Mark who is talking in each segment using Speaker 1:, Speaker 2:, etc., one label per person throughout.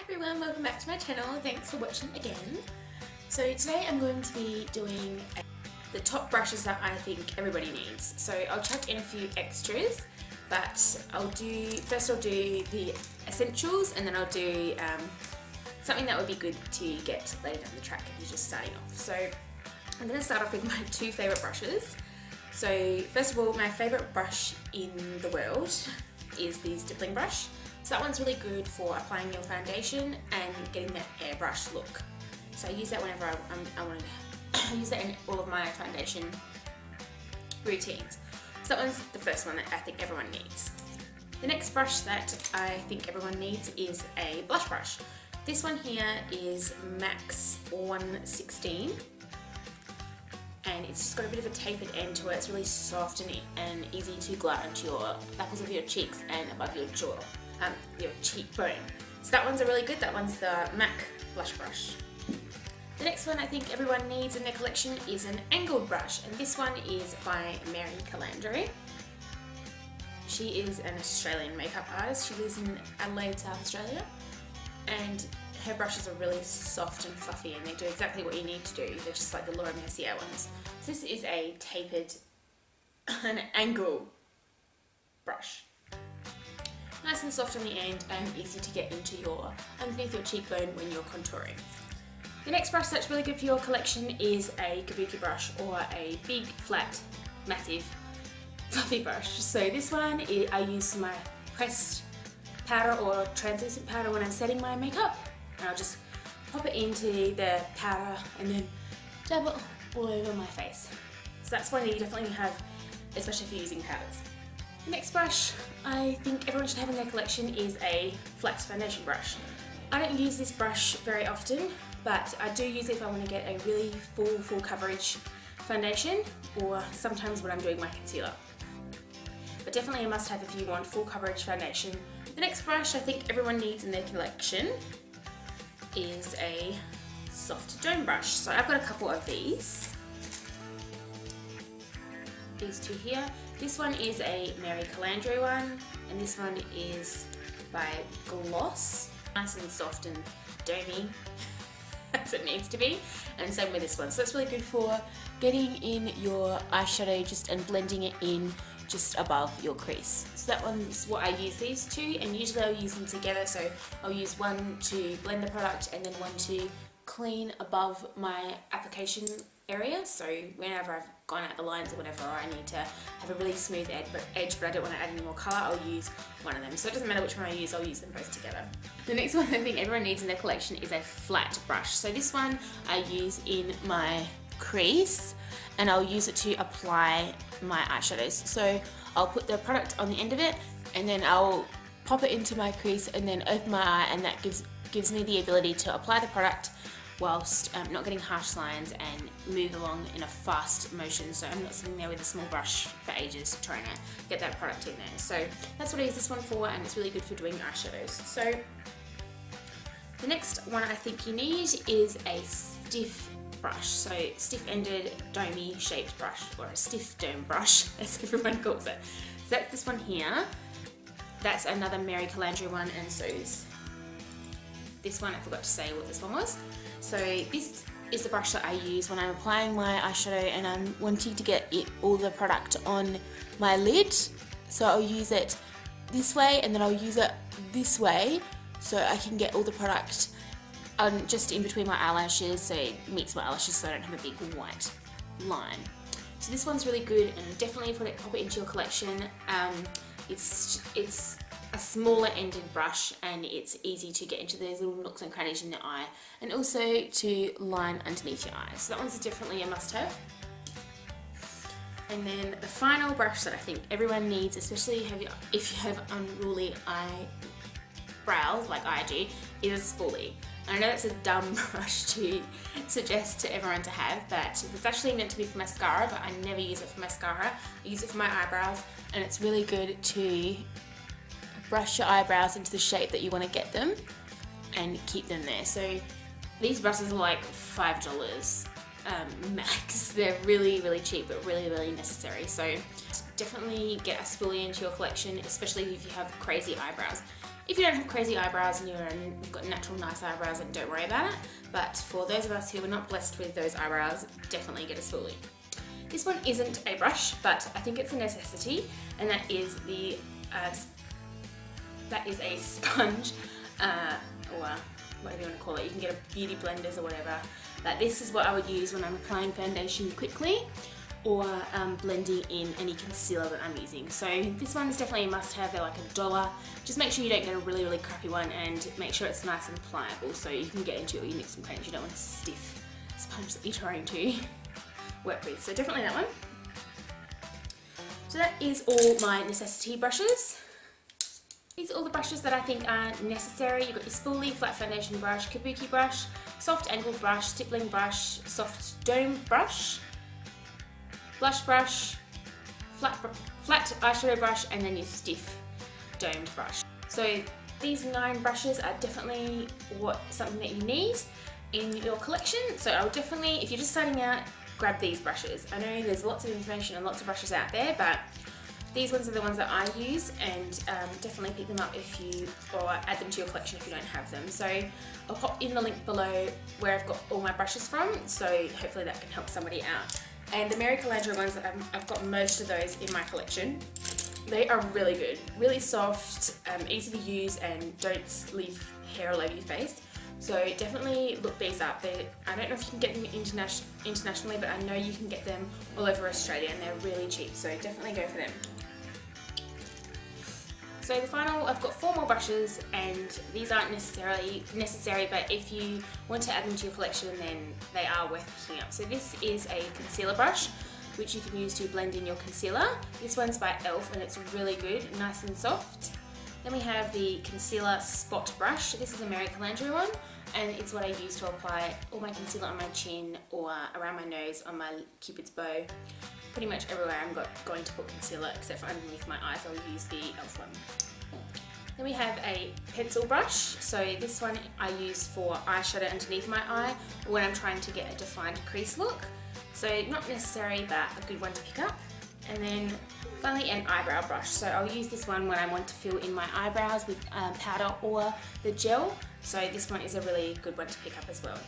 Speaker 1: everyone, welcome back to my channel. Thanks for watching again. So today I'm going to be doing the top brushes that I think everybody needs. So I'll chuck in a few extras, but first I'll do the essentials, and then I'll do something that would be good to get later down the track if you're just starting off. So I'm going to start off with my two favourite brushes. So first of all, my favourite brush in the world is the stippling brush. So that one's really good for applying your foundation and getting that airbrush look. So I use that whenever I want to use that in all of my foundation routines. So that one's the first one that I think everyone needs. The next brush that I think everyone needs is a blush brush. This one here is Max 116. And it's just got a bit of a tapered end to it. It's really soft and easy to glide onto your apples of your cheeks and above your jaw, your cheekbone. So that one's really good. That one's the MAC blush brush. The next one I think everyone needs in their collection is an angled brush, and this one is by Myer Calandro. She is an Australian makeup artist. She lives in Adelaide, South Australia, and her brushes are really soft and fluffy, and they do exactly what you need to do. They're just like the Laura Mercier ones. So this is a tapered, an angle brush. Nice and soft on the end and easy to get into underneath your cheekbone when you're contouring. The next brush that's really good for your collection is a kabuki brush, or a big, flat, massive, fluffy brush. So this one I use my pressed powder or translucent powder when I'm setting my makeup. And I'll just pop it into the powder and then dab it all over my face. So that's one that you definitely have, especially if you're using powders. The next brush I think everyone should have in their collection is a flat foundation brush. I don't use this brush very often, but I do use it if I want to get a really full coverage foundation, or sometimes when I'm doing my concealer. But definitely a must have if you want full coverage foundation. The next brush I think everyone needs in their collection is a soft dome brush. So I've got a couple of these two here. This one is a Myer Calandro one, and this one is by Gloss. Nice and soft and domey as it needs to be, and same with this one. So it's really good for getting in your eyeshadow and blending it in just above your crease. So that one's what I use these two, and usually I'll use them together. So I'll use one to blend the product and then one to clean above my application area. So whenever I've gone out the lines or whatever, or I need to have a really smooth edge but I don't want to add any more colour, I'll use one of them. So it doesn't matter which one I use, I'll use them both together. The next one I think everyone needs in their collection is a flat brush. So this one I use in my crease, and I'll use it to apply my eyeshadows. So I'll put the product on the end of it, and then I'll pop it into my crease and then open my eye, and that gives me the ability to apply the product whilst not getting harsh lines and move along in a fast motion. So I'm not sitting there with a small brush for ages trying to get that product in there. So that's what I use this one for, and it's really good for doing eyeshadows. So the next one I think you need is a stiff brush. So stiff-ended, domey shaped brush, or a stiff dome brush as everyone calls it. So that's this one here. That's another Myer Calandro one, and so is this one. I forgot to say what this one was. So this is the brush that I use when I'm applying my eyeshadow and I'm wanting to get all the product on my lid. So I'll use it this way, and then I'll use it this way, so I can get all the product just in between my eyelashes, so it meets my eyelashes so I don't have a big white line. So this one's really good, and definitely pop it into your collection. It's a smaller ended brush, and it's easy to get into those little nooks and crannies in the eye, and also to line underneath your eyes. So that one's definitely a must have. And then the final brush that I think everyone needs, especially if you have unruly eyebrows like I do, is a spoolie. I know that's a dumb brush to suggest to everyone to have, but it's actually meant to be for mascara, but I never use it for mascara. I use it for my eyebrows, and it's really good to brush your eyebrows into the shape that you want to get them and keep them there. So these brushes are like $5 max. They're really, really cheap, but really, really necessary. So definitely get a spoolie into your collection, especially if you have crazy eyebrows. If you don't have crazy eyebrows and you've got natural nice eyebrows, then don't worry about it. But for those of us who are not blessed with those eyebrows, definitely get a spoolie. This one isn't a brush, but I think it's a necessity, and that is a sponge, or whatever you want to call it. You can get a beauty blenders or whatever. But this is what I would use when I'm applying foundation quickly, or blending in any concealer that I'm using. So this one is definitely a must-have. They're like $1. Just make sure you don't get a really crappy one, and make sure it's nice and pliable so you can get into it with your nooks and crannies. You don't want a stiff sponge that you're trying to work with. So definitely that one. So that is all my necessity brushes. These are all the brushes that I think are necessary. You've got your spoolie, flat foundation brush, kabuki brush, soft angled brush, stippling brush, soft dome brush, blush brush, flat eyeshadow brush, and then your stiff domed brush. So these 9 brushes are definitely something that you need in your collection. So I would definitely, if you're just starting out, grab these brushes. I know there's lots of information and lots of brushes out there, but these ones are the ones that I use, and definitely pick them up or add them to your collection if you don't have them. So I'll pop in the link below where I've got all my brushes from, so hopefully that can help somebody out. And the Myer Calandro ones, I've got most of those in my collection. They are really good, really soft, easy to use, and don't leave hair all over your face. So definitely look these up. I don't know if you can get them internationally, but I know you can get them all over Australia, and they're really cheap, so definitely go for them. So I've got 4 more brushes, and these aren't necessarily necessary, but if you want to add them to your collection, then they are worth picking up. So this is a concealer brush, which you can use to blend in your concealer. This one's by e.l.f. and it's really good, nice and soft. Then we have the concealer spot brush. This is a Myer Calandro one, and it's what I use to apply all my concealer on my chin or around my nose, on my cupid's bow. Pretty much everywhere I'm going to put concealer, except for underneath my eyes, I'll use the e.l.f. one. Then we have a pencil brush. So this one I use for eyeshadow underneath my eye, or when I'm trying to get a defined crease look. So not necessary, but a good one to pick up. And then finally an eyebrow brush. So I'll use this one when I want to fill in my eyebrows with powder or the gel. So this one is a really good one to pick up as well.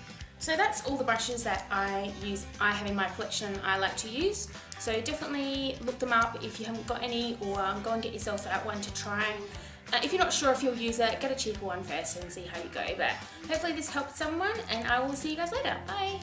Speaker 1: So that's all the brushes that I have in my collection I like to use. So definitely look them up if you haven't got any, or go and get yourself that one to try. If you're not sure if you'll use it, get a cheaper one first and see how you go. But hopefully this helped someone, and I will see you guys later. Bye!